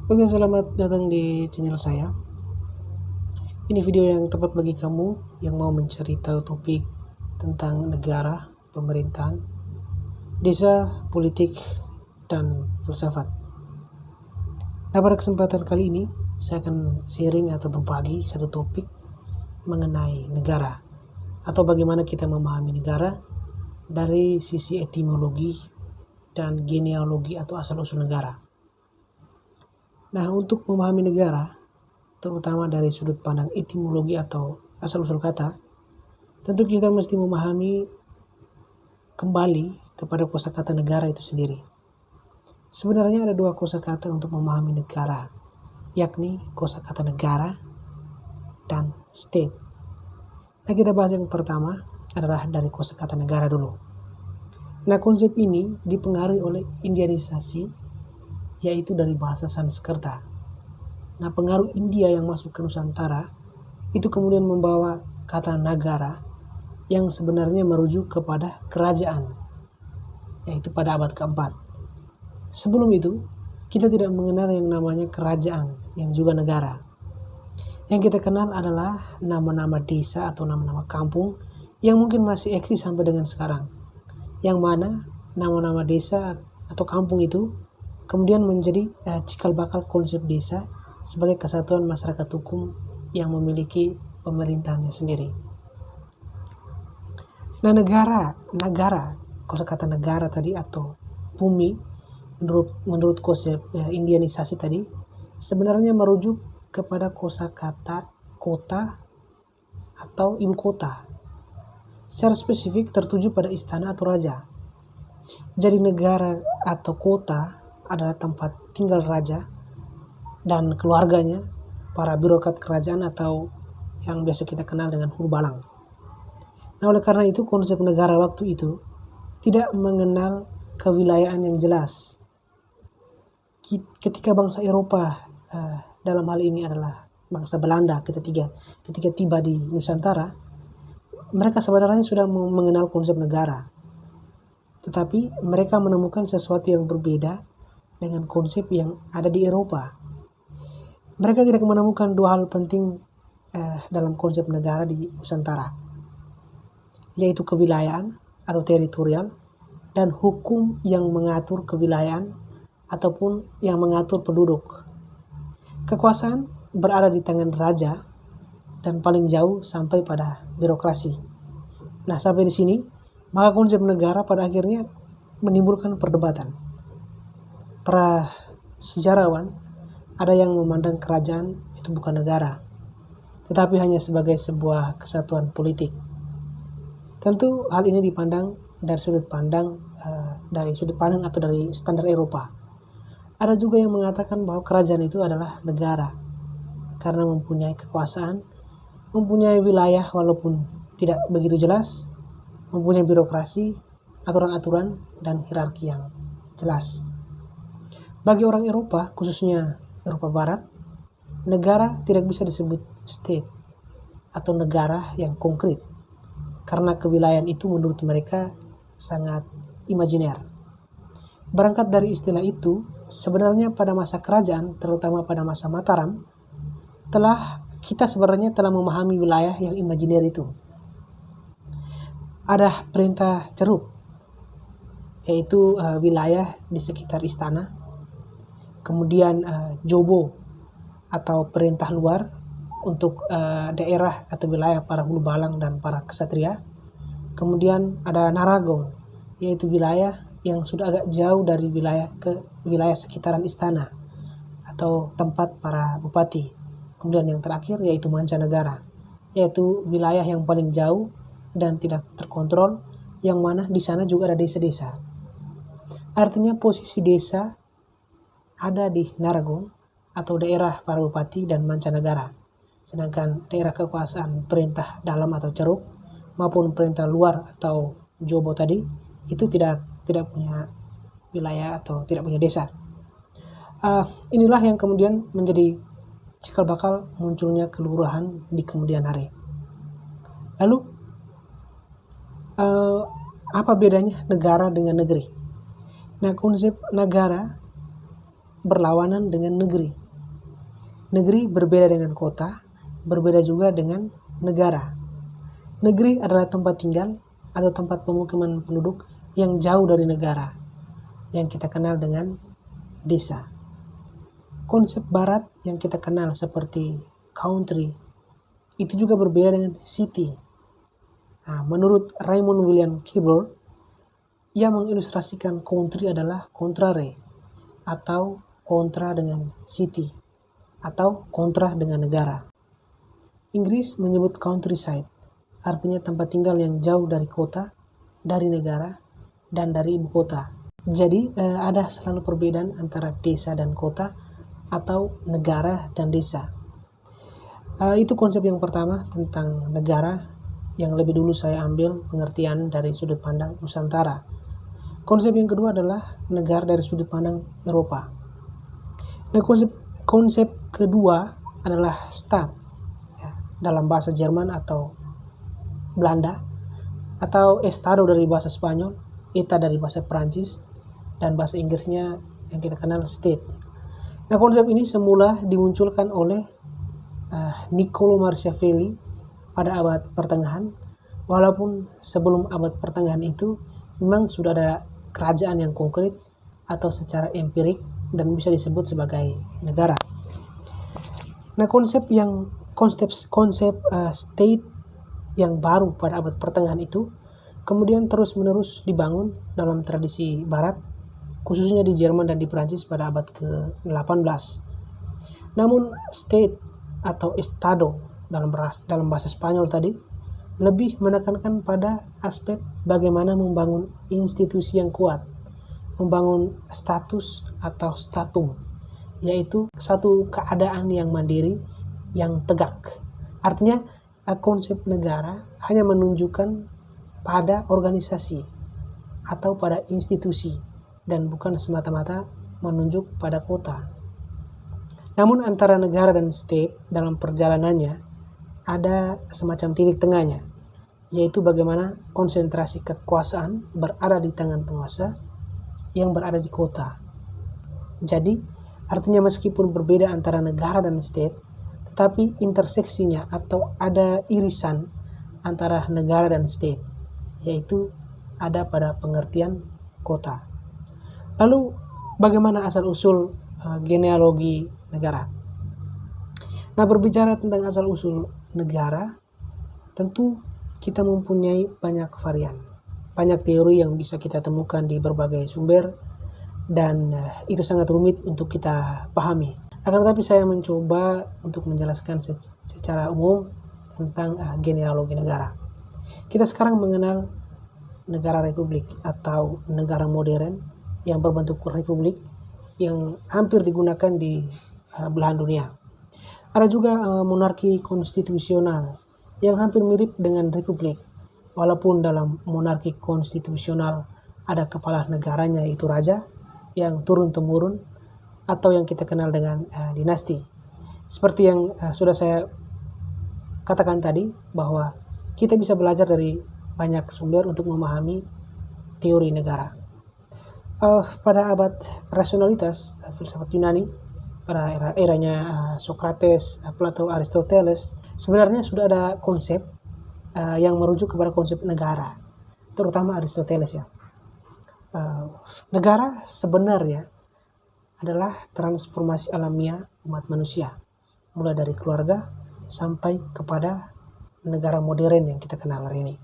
Oke, selamat datang di channel saya. Ini video yang tepat bagi kamu yang mau mencari tahu topik tentang negara, pemerintahan, desa, politik, dan filsafat. Nah, pada kesempatan kali ini, saya akan sharing atau berbagi satu topik mengenai negara atau bagaimana kita memahami negara dari sisi etimologi dan genealogi atau asal-usul negara. Nah, untuk memahami negara, terutama dari sudut pandang etimologi atau asal-usul kata, tentu kita mesti memahami kembali kepada kosakata negara itu sendiri. Sebenarnya ada dua kosakata untuk memahami negara, yakni kosakata negara dan state. Nah, kita bahas yang pertama adalah dari kosakata negara dulu. Nah, konsep ini dipengaruhi oleh indianisasi, yaitu dari bahasa Sanskerta. Nah, pengaruh India yang masuk ke Nusantara itu kemudian membawa kata nagara yang sebenarnya merujuk kepada kerajaan, yaitu pada abad keempat. Sebelum itu, kita tidak mengenal yang namanya kerajaan yang juga negara. Yang kita kenal adalah nama-nama desa atau nama-nama kampung yang mungkin masih eksis sampai dengan sekarang. Yang mana nama-nama desa atau kampung itu kemudian menjadi cikal bakal konsep desa sebagai kesatuan masyarakat hukum yang memiliki pemerintahannya sendiri. Nah, negara, kosakata negara tadi atau bumi menurut konsep indianisasi tadi sebenarnya merujuk kepada kosakata kota atau ibu kota. Secara spesifik tertuju pada istana atau raja. Jadi negara atau kota adalah tempat tinggal raja dan keluarganya, para birokrat kerajaan atau yang biasa kita kenal dengan hurbalang. Nah, oleh karena itu konsep negara waktu itu tidak mengenal kewilayahan yang jelas. Ketika bangsa Eropa dalam hal ini adalah bangsa Belanda ketika tiba di Nusantara, mereka sebenarnya sudah mengenal konsep negara. Tetapi mereka menemukan sesuatu yang berbeda dengan konsep yang ada di Eropa. Mereka tidak menemukan dua hal penting dalam konsep negara di Nusantara, yaitu kewilayahan atau teritorial dan hukum yang mengatur kewilayahan ataupun yang mengatur penduduk. Kekuasaan berada di tangan raja dan paling jauh sampai pada birokrasi. Nah, sampai di sini, maka konsep negara pada akhirnya menimbulkan perdebatan. Para sejarawan ada yang memandang kerajaan itu bukan negara, tetapi hanya sebagai sebuah kesatuan politik. Tentu hal ini dipandang dari sudut pandang atau dari standar Eropa. Ada juga yang mengatakan bahwa kerajaan itu adalah negara karena mempunyai kekuasaan, mempunyai wilayah walaupun tidak begitu jelas, mempunyai birokrasi, aturan-aturan, dan hierarki yang jelas. Bagi orang Eropa, khususnya Eropa Barat, negara tidak bisa disebut state atau negara yang konkret karena kewilayahan itu menurut mereka sangat imajiner. Berangkat dari istilah itu, sebenarnya pada masa kerajaan, terutama pada masa Mataram, kita sebenarnya telah memahami wilayah yang imajiner itu. Ada perintah ceruk, yaitu wilayah di sekitar istana. Kemudian jobo atau perintah luar untuk daerah atau wilayah para hulu balang dan para ksatria. Kemudian ada naragong, yaitu wilayah yang sudah agak jauh dari wilayah sekitaran istana atau tempat para bupati. Kemudian yang terakhir yaitu mancanegara, yaitu wilayah yang paling jauh dan tidak terkontrol, yang mana di sana juga ada desa-desa. Artinya posisi desa ada di naragong atau daerah para bupati dan mancanegara. Sedangkan daerah kekuasaan perintah dalam atau ceruk maupun perintah luar atau jobo tadi itu tidak punya wilayah atau tidak punya desa. Inilah yang kemudian menjadi cikal bakal munculnya kelurahan di kemudian hari. Lalu apa bedanya negara dengan negeri? Nah, konsep negara berlawanan dengan negeri. Negeri berbeda dengan kota, berbeda juga dengan negara. Negeri adalah tempat tinggal atau tempat pemukiman penduduk yang jauh dari negara, yang kita kenal dengan desa. Konsep barat yang kita kenal seperti country, itu juga berbeda dengan city. Nah, menurut Raymond William Campbell, ia mengilustrasikan country adalah contrary, atau kontra dengan city, atau kontra dengan negara. Inggris menyebut countryside, artinya tempat tinggal yang jauh dari kota, dari negara, dan dari ibu kota. Jadi ada selalu perbedaan antara desa dan kota, atau negara dan desa. Itu konsep yang pertama tentang negara, yang lebih dulu saya ambil pengertian dari sudut pandang Nusantara. Konsep yang kedua adalah negara dari sudut pandang Eropa. Nah, konsep kedua adalah Staat, ya, dalam bahasa Jerman atau Belanda, atau Estado dari bahasa Spanyol, Eta dari bahasa Prancis, dan bahasa Inggrisnya yang kita kenal State. Nah, konsep ini semula dimunculkan oleh Niccolo Machiavelli pada abad pertengahan, walaupun sebelum abad pertengahan itu memang sudah ada kerajaan yang konkret atau secara empirik dan bisa disebut sebagai negara. Nah, konsep state yang baru pada abad pertengahan itu kemudian terus-menerus dibangun dalam tradisi barat, khususnya di Jerman dan di Prancis pada abad ke-18. Namun state atau estado dalam bahasa Spanyol tadi lebih menekankan pada aspek bagaimana membangun institusi yang kuat, membangun status atau statum, yaitu satu keadaan yang mandiri, yang tegak. Artinya konsep negara hanya menunjukkan pada organisasi atau pada institusi dan bukan semata-mata menunjuk pada kota. Namun antara negara dan state dalam perjalanannya ada semacam titik tengahnya, yaitu bagaimana konsentrasi kekuasaan berada di tangan penguasa yang berada di kota. Jadi, artinya meskipun berbeda antara negara dan state, tetapi interseksinya atau ada irisan antara negara dan state, yaitu ada pada pengertian kota. Lalu, bagaimana asal-usul genealogi negara? Nah, berbicara tentang asal-usul negara, tentu kita mempunyai banyak varian, banyak teori yang bisa kita temukan di berbagai sumber, dan itu sangat rumit untuk kita pahami. Akan tetapi saya mencoba untuk menjelaskan secara umum tentang genealogi negara. Kita sekarang mengenal negara republik atau negara modern yang berbentuk republik yang hampir digunakan di belahan dunia. Ada juga monarki konstitusional yang hampir mirip dengan republik, walaupun dalam monarki konstitusional ada kepala negaranya, yaitu raja yang turun-temurun atau yang kita kenal dengan dinasti. Seperti yang sudah saya katakan tadi, bahwa kita bisa belajar dari banyak sumber untuk memahami teori negara. Pada abad rasionalitas, filsafat Yunani, pada eranya Socrates, Plato, Aristoteles, sebenarnya sudah ada konsep yang merujuk kepada konsep negara, terutama Aristoteles ya. Negara sebenarnya adalah transformasi alamiah umat manusia, mulai dari keluarga sampai kepada negara modern yang kita kenal hari ini.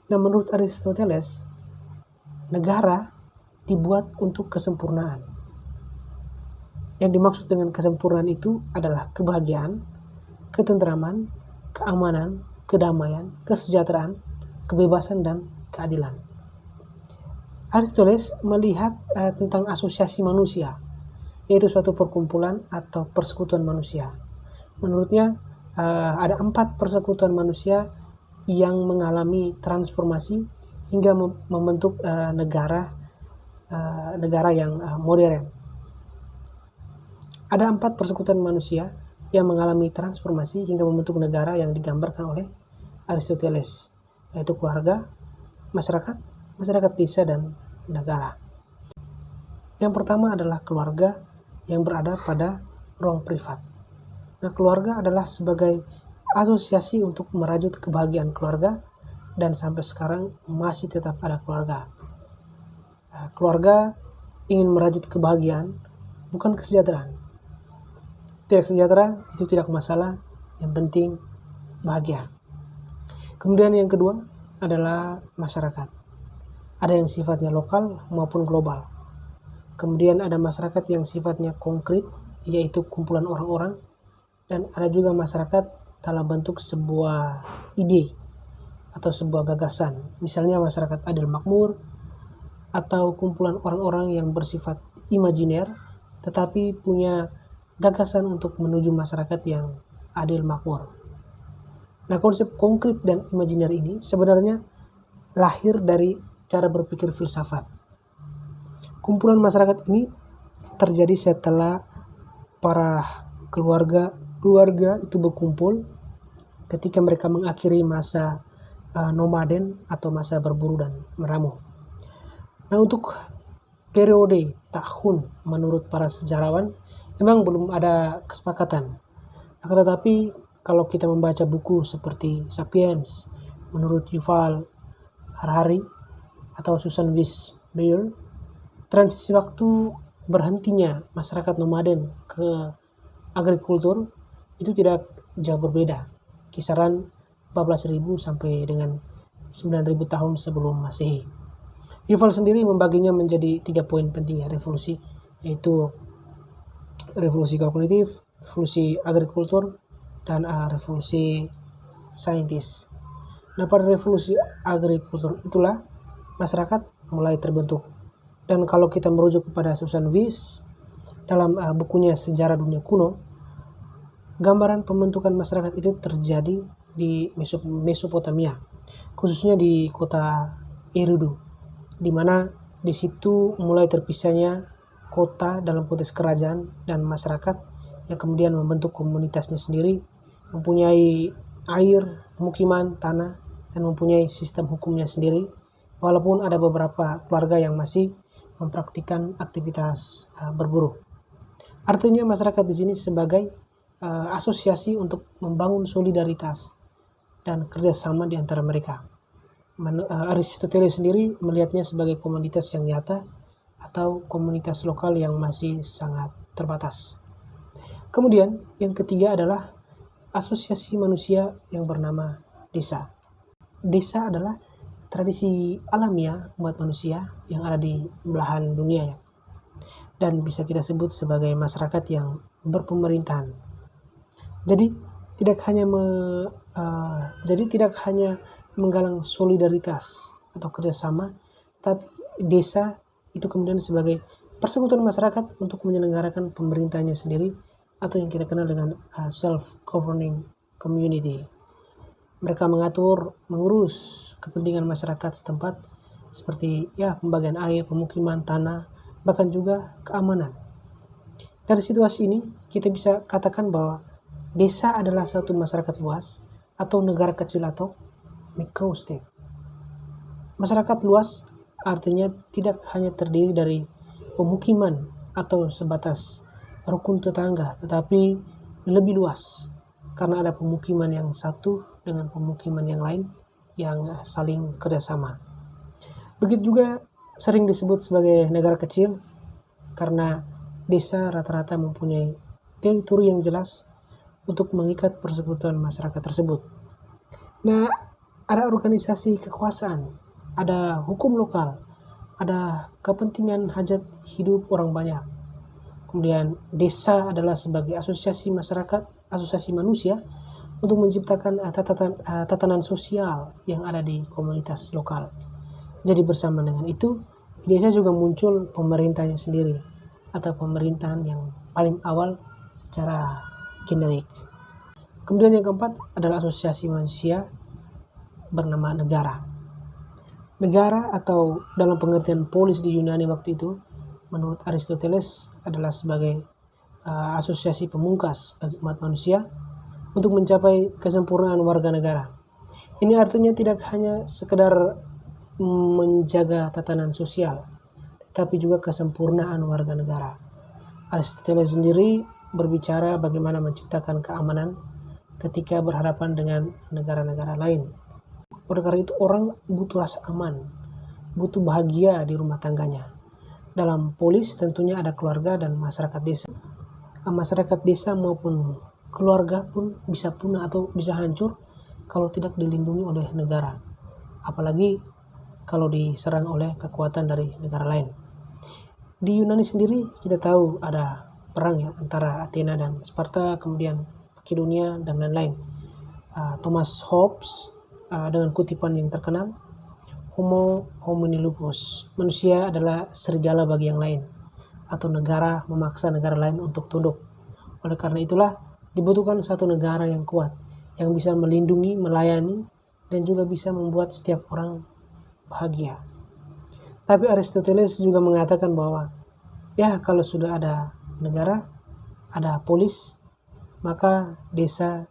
Nah, menurut Aristoteles, negara dibuat untuk kesempurnaan. Yang dimaksud dengan kesempurnaan itu adalah kebahagiaan, ketentraman, keamanan, kedamaian, kesejahteraan, kebebasan, dan keadilan. Aristoteles melihat tentang asosiasi manusia, yaitu suatu perkumpulan atau persekutuan manusia. Menurutnya ada 4 persekutuan manusia yang mengalami transformasi hingga membentuk negara yang modern. Ada 4 persekutuan manusia yang mengalami transformasi hingga membentuk negara yang digambarkan oleh Aristoteles, yaitu keluarga, masyarakat desa, dan negara. Yang pertama adalah keluarga yang berada pada ruang privat. Nah, keluarga adalah sebagai asosiasi untuk merajut kebahagiaan keluarga, dan sampai sekarang masih tetap ada keluarga. Keluarga ingin merajut kebahagiaan, bukan kesejahteraan. Tidak sejahtera itu tidak masalah, yang penting bahagia. Kemudian yang kedua adalah masyarakat. Ada yang sifatnya lokal maupun global. Kemudian ada masyarakat yang sifatnya konkret, yaitu kumpulan orang-orang, dan ada juga masyarakat dalam bentuk sebuah ide atau sebuah gagasan. Misalnya masyarakat adil makmur, atau kumpulan orang-orang yang bersifat imajiner tetapi punya gagasan untuk menuju masyarakat yang adil makmur. Nah, konsep konkret dan imajiner ini sebenarnya lahir dari cara berpikir filsafat. Kumpulan masyarakat ini terjadi setelah para keluarga itu berkumpul ketika mereka mengakhiri masa nomaden atau masa berburu dan meramu. Nah, untuk periode tahun menurut para sejarawan memang belum ada kesepakatan. Akan tetapi kalau kita membaca buku seperti Sapiens menurut Yuval Harari atau Susan Weisberg, transisi waktu berhentinya masyarakat nomaden ke agrikultur itu tidak jauh berbeda, kisaran 14.000 sampai dengan 9.000 tahun sebelum Masehi. Yuval sendiri membaginya menjadi 3 poin pentingnya revolusi, yaitu revolusi kognitif, revolusi agrikultur, dan revolusi saintis. Nah, pada revolusi agrikultur itulah masyarakat mulai terbentuk. Dan kalau kita merujuk kepada Susan Weis dalam bukunya Sejarah Dunia Kuno, gambaran pembentukan masyarakat itu terjadi di Mesopotamia, khususnya di kota Eridu, di mana di situ mulai terpisahnya kota dalam konteks kerajaan dan masyarakat yang kemudian membentuk komunitasnya sendiri, mempunyai air, pemukiman, tanah, dan mempunyai sistem hukumnya sendiri, walaupun ada beberapa keluarga yang masih mempraktikkan aktivitas berburu. Artinya masyarakat di sini sebagai asosiasi untuk membangun solidaritas dan kerjasama di antara mereka. Aristoteles sendiri melihatnya sebagai komunitas yang nyata atau komunitas lokal yang masih sangat terbatas. Kemudian yang ketiga adalah asosiasi manusia yang bernama desa. Desa adalah tradisi alamiah umat manusia yang ada di belahan dunia ya. Dan bisa kita sebut sebagai masyarakat yang berpemerintahan. Jadi tidak hanya menggalang solidaritas atau kerjasama, tapi desa itu kemudian sebagai persekutuan masyarakat untuk menyelenggarakan pemerintahnya sendiri, atau yang kita kenal dengan self-governing community. Mereka mengurus kepentingan masyarakat setempat seperti pembagian air, pemukiman, tanah, bahkan juga keamanan. Dari situasi ini kita bisa katakan bahwa desa adalah suatu masyarakat luas atau negara kecil atau microstate. Masyarakat luas artinya tidak hanya terdiri dari pemukiman atau sebatas rukun tetangga, tetapi lebih luas karena ada pemukiman yang satu dengan pemukiman yang lain yang saling kerjasama. Begitu juga sering disebut sebagai negara kecil karena desa rata-rata mempunyai teritori yang jelas untuk mengikat persekutuan masyarakat tersebut. Nah, ada organisasi kekuasaan, ada hukum lokal, ada kepentingan hajat hidup orang banyak. Kemudian desa adalah sebagai asosiasi masyarakat, asosiasi manusia untuk menciptakan tatanan sosial yang ada di komunitas lokal. Jadi bersama dengan itu, di desa juga muncul pemerintahnya sendiri atau pemerintahan yang paling awal secara generik. Kemudian yang keempat adalah asosiasi manusia bernama negara. Negara atau dalam pengertian polis di Yunani waktu itu, menurut Aristoteles adalah sebagai asosiasi pemungkas bagi umat manusia untuk mencapai kesempurnaan warga negara. Ini artinya tidak hanya sekedar menjaga tatanan sosial, tapi juga kesempurnaan warga negara. Aristoteles sendiri berbicara bagaimana menciptakan keamanan ketika berhadapan dengan negara-negara lain. Oleh karena itu orang butuh rasa aman, butuh bahagia di rumah tangganya. Dalam polis tentunya ada keluarga dan masyarakat desa. Masyarakat desa maupun keluarga pun bisa punah atau bisa hancur kalau tidak dilindungi oleh negara. Apalagi kalau diserang oleh kekuatan dari negara lain. Di Yunani sendiri kita tahu ada perang ya antara Athena dan Sparta, kemudian Makedonia dan lain-lain. Thomas Hobbes dengan kutipan yang terkenal, Homo homini lupus, manusia adalah serigala bagi yang lain, atau negara memaksa negara lain untuk tunduk. Oleh karena itulah dibutuhkan satu negara yang kuat, yang bisa melindungi, melayani, dan juga bisa membuat setiap orang bahagia. Tapi Aristoteles juga mengatakan bahwa ya kalau sudah ada negara, ada polis, maka desa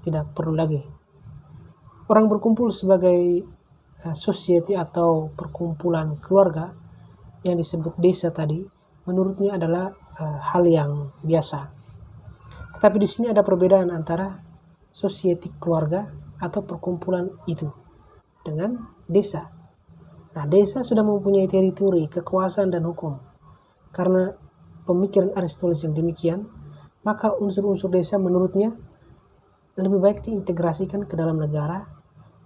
tidak perlu lagi. Orang berkumpul sebagai society atau perkumpulan keluarga yang disebut desa tadi, menurutnya adalah hal yang biasa. Tetapi di sini ada perbedaan antara society keluarga atau perkumpulan itu dengan desa. Nah, desa sudah mempunyai teritori, kekuasaan, dan hukum. Karena pemikiran Aristoteles yang demikian, maka unsur-unsur desa menurutnya lebih baik diintegrasikan ke dalam negara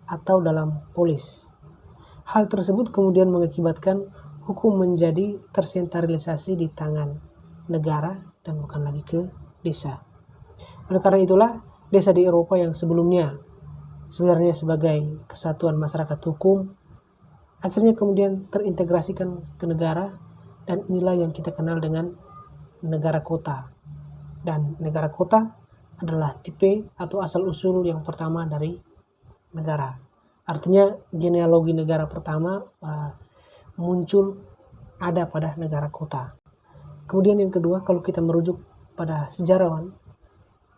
atau dalam polis. Hal tersebut kemudian mengakibatkan hukum menjadi tersentralisasi di tangan negara dan bukan lagi ke desa. Oleh karena itulah, desa di Eropa yang sebelumnya sebenarnya sebagai kesatuan masyarakat hukum, akhirnya kemudian terintegrasikan ke negara, dan inilah yang kita kenal dengan negara kota. Dan negara kota adalah tipe atau asal-usul yang pertama dari negara. Artinya genealogi negara pertama muncul ada pada negara kota. Kemudian yang kedua, kalau kita merujuk pada sejarawan,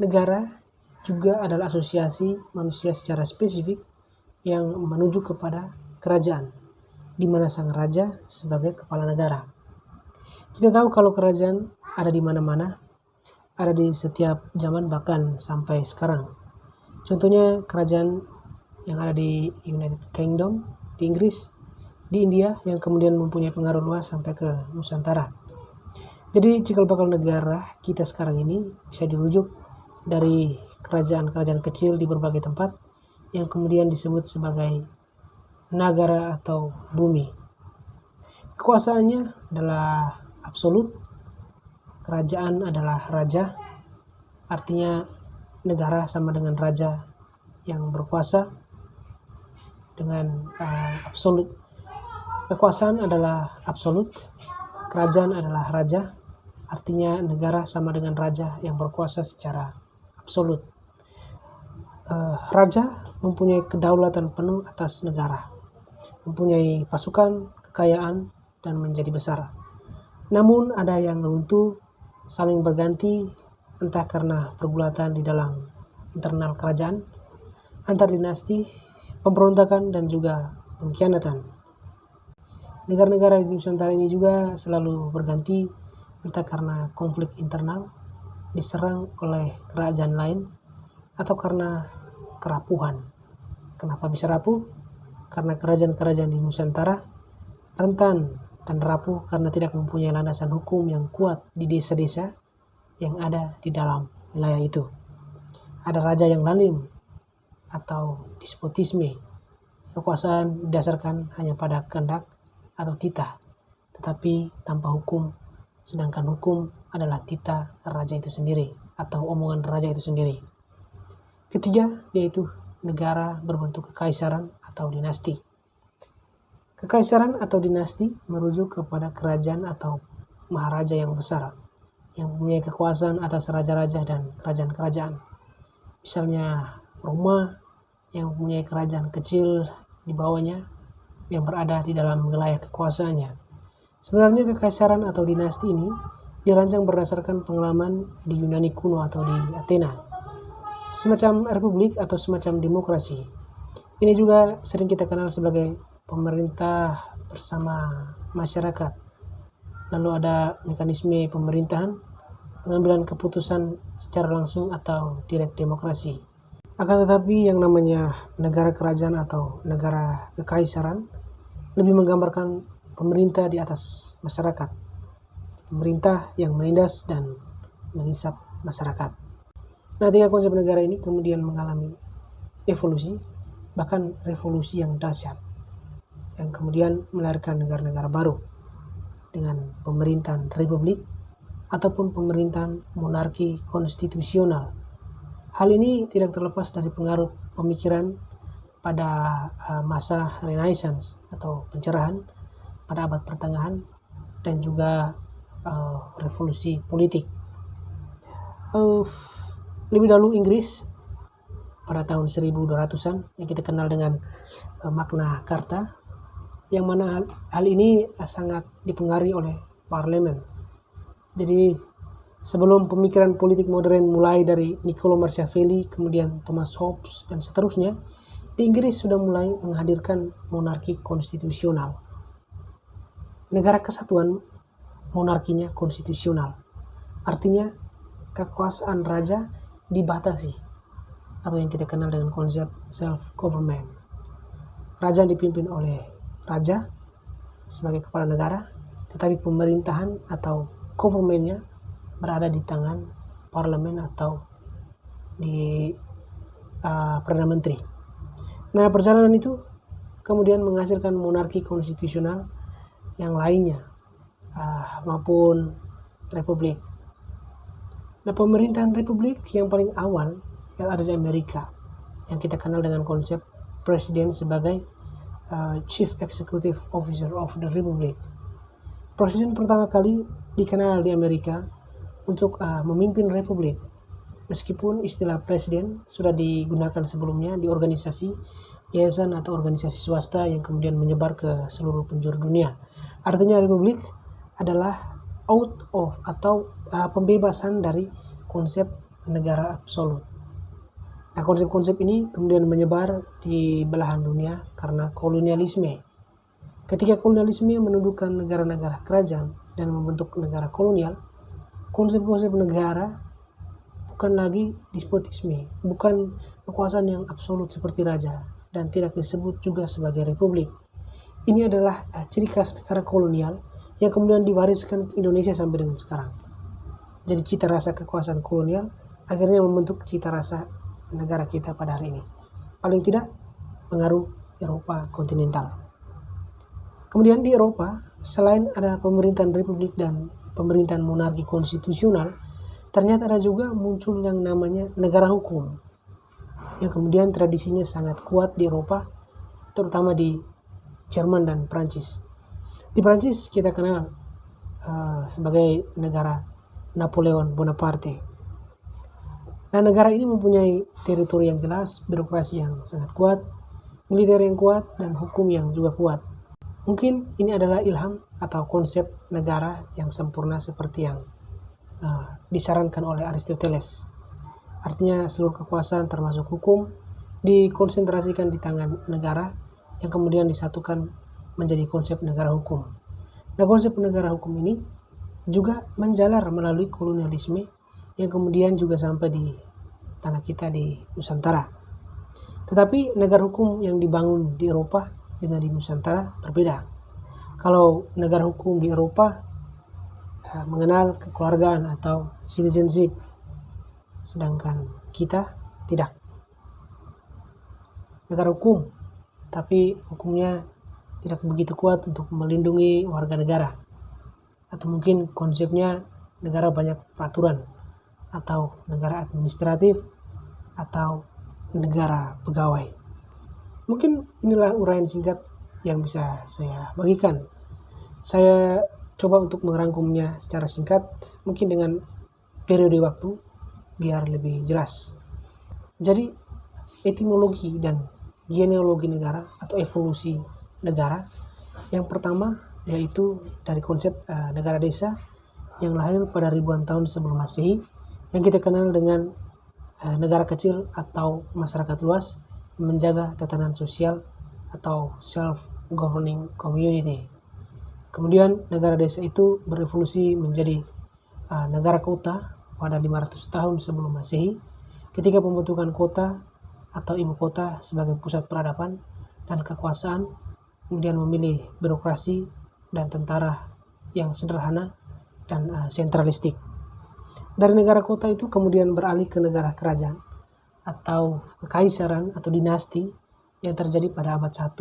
negara juga adalah asosiasi manusia secara spesifik yang menuju kepada kerajaan, di mana sang raja sebagai kepala negara. Kita tahu kalau kerajaan ada di mana-mana, ada di setiap zaman bahkan sampai sekarang. Contohnya kerajaan yang ada di United Kingdom, di Inggris, di India yang kemudian mempunyai pengaruh luas sampai ke Nusantara. Jadi cikal bakal negara kita sekarang ini bisa dirujuk dari kerajaan-kerajaan kecil di berbagai tempat yang kemudian disebut sebagai nagara atau bumi. Kekuasaannya adalah absolut. Kerajaan adalah raja. Artinya negara sama dengan raja yang berkuasa dengan absolut. Kekuasaan adalah absolut. Kerajaan adalah raja. Artinya negara sama dengan raja yang berkuasa secara absolut. Raja mempunyai kedaulatan penuh atas negara, mempunyai pasukan, kekayaan, dan menjadi besar. Namun ada yang runtuh, saling berganti, entah karena pergulatan di dalam internal kerajaan, antar dinasti, pemberontakan, dan juga pengkhianatan. Negara-negara di Nusantara ini juga selalu berganti, entah karena konflik internal, diserang oleh kerajaan lain, atau karena kerapuhan. Kenapa bisa rapuh? Karena kerajaan-kerajaan di Nusantara rentan dan rapuh karena tidak mempunyai landasan hukum yang kuat di desa-desa yang ada di dalam wilayah itu. Ada raja yang lalim atau despotisme. Kekuasaan didasarkan hanya pada kehendak atau titah, tetapi tanpa hukum, sedangkan hukum adalah titah raja itu sendiri atau omongan raja itu sendiri. Ketiga, yaitu negara berbentuk kekaisaran atau dinasti. Kekaisaran atau dinasti merujuk kepada kerajaan atau maharaja yang besar, yang mempunyai kekuasaan atas raja-raja dan kerajaan-kerajaan. Misalnya Roma yang mempunyai kerajaan kecil di bawahnya yang berada di dalam wilayah kekuasaannya. Sebenarnya kekaisaran atau dinasti ini dirancang berdasarkan pengalaman di Yunani kuno atau di Athena. Semacam republik atau semacam demokrasi. Ini juga sering kita kenal sebagai pemerintah bersama masyarakat. Lalu ada mekanisme pemerintahan pengambilan keputusan secara langsung atau direct demokrasi. Akan tetapi yang namanya negara kerajaan atau negara kekaisaran lebih menggambarkan pemerintah di atas masyarakat. Pemerintah yang menindas dan menghisap masyarakat. Nah, tiga konsep negara ini kemudian mengalami evolusi, bahkan revolusi yang dahsyat, yang kemudian melahirkan negara-negara baru dengan pemerintahan republik ataupun pemerintahan monarki konstitusional. Hal ini tidak terlepas dari pengaruh pemikiran pada masa Renaissance atau pencerahan pada abad pertengahan dan juga revolusi politik. Lebih dahulu Inggris pada tahun 1200-an yang kita kenal dengan Magna Carta, yang mana hal ini sangat dipengaruhi oleh parlemen. Jadi sebelum pemikiran politik modern mulai dari Niccolo Machiavelli, kemudian Thomas Hobbes dan seterusnya, di Inggris sudah mulai menghadirkan monarki konstitusional. Negara kesatuan monarkinya konstitusional. Artinya kekuasaan raja dibatasi atau yang kita kenal dengan konsep self-government. Kerajaan dipimpin oleh raja sebagai kepala negara, tetapi pemerintahan atau government-nya berada di tangan parlemen atau di Perdana Menteri. Nah, perjalanan itu kemudian menghasilkan monarki konstitusional yang lainnya maupun republik. Nah, pemerintahan republik yang paling awal yang ada di Amerika, yang kita kenal dengan konsep presiden sebagai Chief Executive Officer of the Republic. Presiden pertama kali dikenal di Amerika untuk memimpin republik. Meskipun istilah presiden sudah digunakan sebelumnya di organisasi, yayasan atau organisasi swasta yang kemudian menyebar ke seluruh penjuru dunia. Artinya republik adalah out of atau pembebasan dari konsep negara absolut. Nah, konsep-konsep ini kemudian menyebar di belahan dunia karena kolonialisme. Ketika kolonialisme menundukkan negara-negara kerajaan dan membentuk negara kolonial, konsep-konsep negara bukan lagi despotisme, bukan kekuasaan yang absolut seperti raja, dan tidak disebut juga sebagai republik. Ini adalah ciri khas negara kolonial yang kemudian diwariskan ke Indonesia sampai dengan sekarang. Jadi cita rasa kekuasaan kolonial akhirnya membentuk cita rasa negara kita pada hari ini. Paling tidak pengaruh Eropa kontinental. Kemudian di Eropa, selain ada pemerintahan republik dan pemerintahan monarki konstitusional, ternyata ada juga muncul yang namanya negara hukum, yang kemudian tradisinya sangat kuat di Eropa, terutama di Jerman dan Prancis. Di Prancis kita kenal sebagai negara Napoleon Bonaparte. Nah, negara ini mempunyai teritori yang jelas, birokrasi yang sangat kuat, militer yang kuat, dan hukum yang juga kuat. Mungkin ini adalah ilham atau konsep negara yang sempurna seperti yang disarankan oleh Aristoteles. Artinya seluruh kekuasaan termasuk hukum dikonsentrasikan di tangan negara yang kemudian disatukan menjadi konsep negara hukum. Nah, konsep negara hukum ini juga menjalar melalui kolonialisme yang kemudian juga sampai di tanah kita di Nusantara. Tetapi negara hukum yang dibangun di Eropa dengan di Nusantara berbeda. Kalau negara hukum di Eropa mengenal kekeluargaan atau citizenship, sedangkan kita tidak. Negara hukum, tapi hukumnya tidak begitu kuat untuk melindungi warga negara. Atau mungkin konsepnya negara banyak peraturan, atau negara administratif, atau negara pegawai. Mungkin inilah uraian singkat yang bisa saya bagikan. Saya coba untuk merangkumnya secara singkat, mungkin dengan periode waktu, biar lebih jelas. Jadi, etimologi dan genealogi negara atau evolusi negara, yang pertama yaitu dari konsep negara desa yang lahir pada ribuan tahun sebelum Masehi, yang kita kenal dengan negara kecil atau masyarakat luas yang menjaga tatanan sosial atau self-governing community. Kemudian negara desa itu berevolusi menjadi negara kota pada 500 tahun sebelum Masehi, ketika pembentukan kota atau ibu kota sebagai pusat peradaban dan kekuasaan, kemudian memilih birokrasi dan tentara yang sederhana dan sentralistik. Dari negara kota itu kemudian beralih ke negara kerajaan atau kekaisaran atau dinasti yang terjadi pada abad 1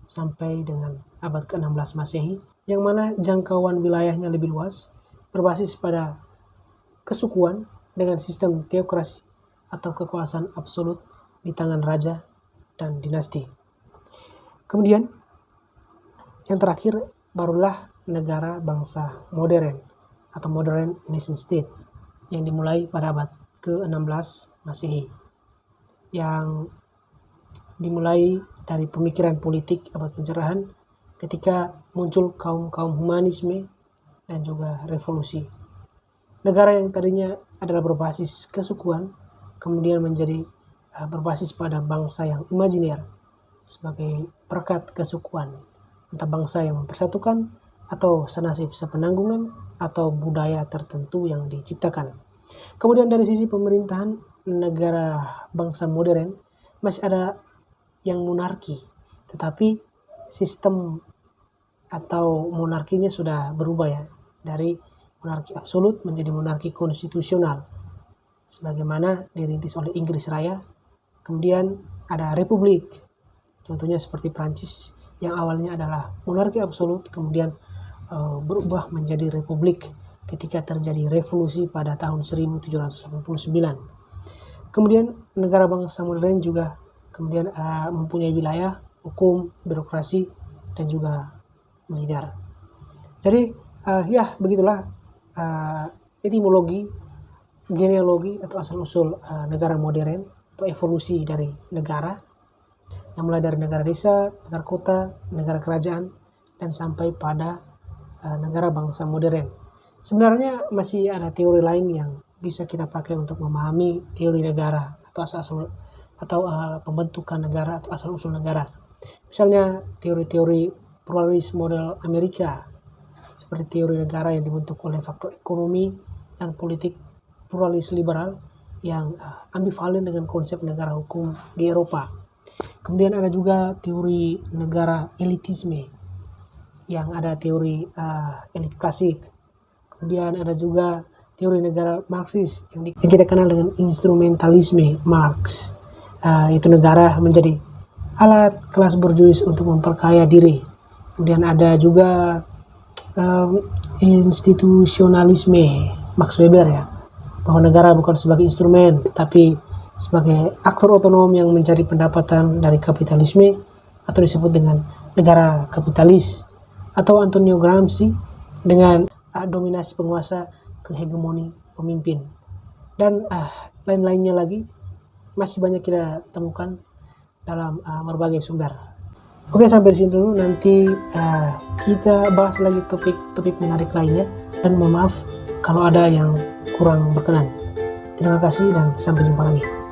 sampai dengan abad ke-16 Masehi, yang mana jangkauan wilayahnya lebih luas, berbasis pada kesukuan dengan sistem teokrasi atau kekuasaan absolut di tangan raja dan dinasti. Kemudian yang terakhir barulah negara bangsa modern atau modern nation state yang dimulai pada abad ke-16 Masehi, yang dimulai dari pemikiran politik abad pencerahan ketika muncul kaum humanisme dan juga revolusi. Negara yang tadinya adalah berbasis kesukuan kemudian menjadi berbasis pada bangsa yang imajiner sebagai perekat kesukuan, entah bangsa yang mempersatukan atau senasib sepenanggungan atau budaya tertentu yang diciptakan. Kemudian dari sisi pemerintahan negara bangsa modern masih ada yang monarki, tetapi sistem atau monarkinya sudah berubah ya, dari monarki absolut menjadi monarki konstitusional sebagaimana dirintis oleh Inggris Raya. Kemudian ada republik, contohnya seperti Prancis yang awalnya adalah monarki absolut kemudian berubah menjadi republik ketika terjadi revolusi pada tahun 1789. Kemudian negara bangsa modern juga kemudian mempunyai wilayah, hukum, birokrasi, dan juga militer. Jadi ya begitulah etimologi, genealogi atau asal-usul negara modern atau evolusi dari negara yang mulai dari negara desa, negara kota, negara kerajaan, dan sampai pada negara bangsa modern. Sebenarnya masih ada teori lain yang bisa kita pakai untuk memahami teori negara atau asal-usul atau pembentukan negara atau asal-usul negara. Misalnya teori-teori pluralis model Amerika, seperti teori negara yang dibentuk oleh faktor ekonomi dan politik pluralis liberal yang ambivalen dengan konsep negara hukum di Eropa. Kemudian ada juga teori negara elitisme, yang ada teori elit klasik. Kemudian ada juga teori negara Marxis yang kita kenal dengan instrumentalisme Marx. Itu negara menjadi alat kelas borjuis untuk memperkaya diri. Kemudian ada juga institusionalisme Max Weber ya, bahwa negara bukan sebagai instrumen tetapi sebagai aktor otonom yang mencari pendapatan dari kapitalisme atau disebut dengan negara kapitalis. Atau Antonio Gramsci dengan dominasi penguasa ke hegemoni pemimpin. Dan lain-lainnya lagi masih banyak kita temukan dalam berbagai sumber. Oke, sampai di sini dulu. Nanti kita bahas lagi topik menarik lainnya. Dan mohon maaf kalau ada yang kurang berkenan. Terima kasih dan sampai jumpa lagi.